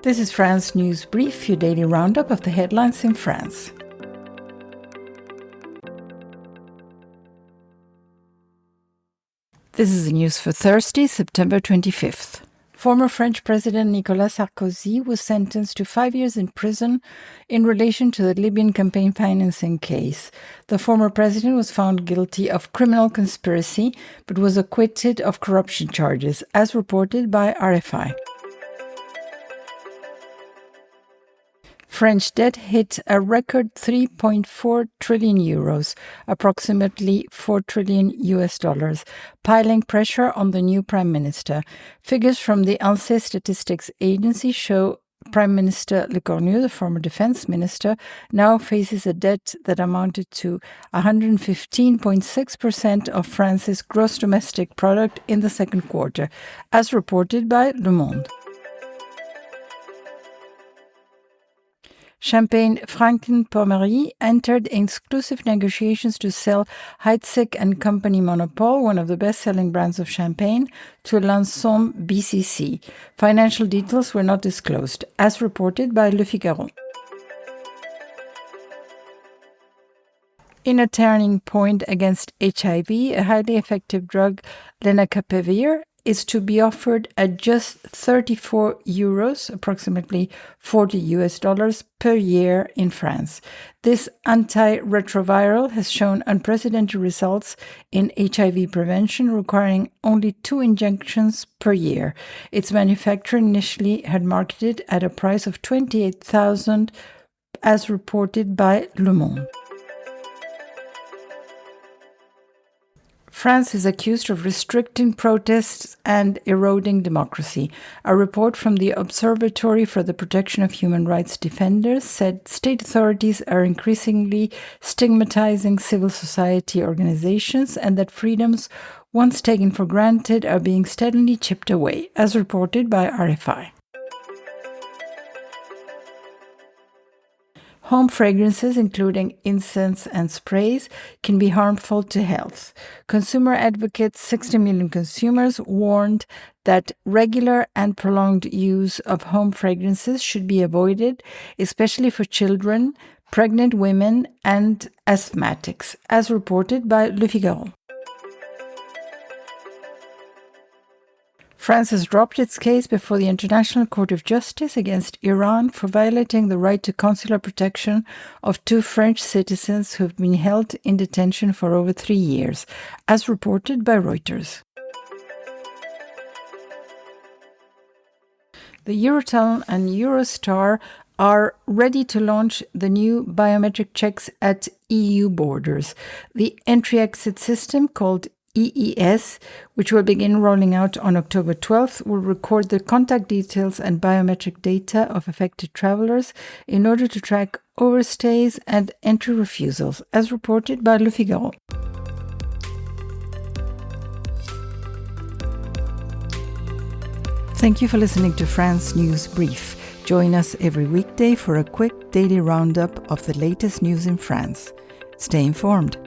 This is France News Brief, your daily roundup of the headlines in France. This is the news for Thursday, September 25th. Former French President Nicolas Sarkozy was sentenced to 5 years in prison in relation to the Libyan campaign financing case. The former president was found guilty of criminal conspiracy, but was acquitted of corruption charges, as reported by RFI. French debt hit a record 3.4 trillion euros, approximately $4 trillion, piling pressure on the new prime minister. Figures from the ANSEE Statistics Agency show Prime Minister Le Cornu, the former defense minister, now faces a debt that amounted to 115.6% of France's gross domestic product in the second quarter, as reported by Le Monde. Champagne Franken-Pommery entered exclusive negotiations to sell Heidsieck & Company Monopole, one of the best-selling brands of champagne, to Lanson BCC. Financial details were not disclosed, as reported by Le Figaro. In a turning point against HIV, a highly effective drug, lenacapavir, is to be offered at just 34 euros, approximately $40 per year in France. This antiretroviral has shown unprecedented results in HIV prevention, requiring only 2 injections per year. Its manufacturer initially had marketed at a price of 28,000, as reported by Le Monde. France is accused of restricting protests and eroding democracy. A report from the Observatory for the Protection of Human Rights Defenders said state authorities are increasingly stigmatizing civil society organizations and that freedoms once taken for granted are being steadily chipped away, as reported by RFI. Home fragrances, including incense and sprays, can be harmful to health. Consumer advocates, 60 million consumers, warned that regular and prolonged use of home fragrances should be avoided, especially for children, pregnant women, and asthmatics, as reported by Le Figaro. France has dropped its case before the International Court of Justice against Iran for violating the right to consular protection of 2 French citizens who have been held in detention for over 3 years, as reported by Reuters. The Eurotunnel and Eurostar are ready to launch the new biometric checks at EU borders. The entry-exit system, called EES, which will begin rolling out on October 12th, will record the contact details and biometric data of affected travelers in order to track overstays and entry refusals, as reported by Le Figaro. Thank you for listening to France News Brief. Join us every weekday for a quick daily roundup of the latest news in France. Stay informed.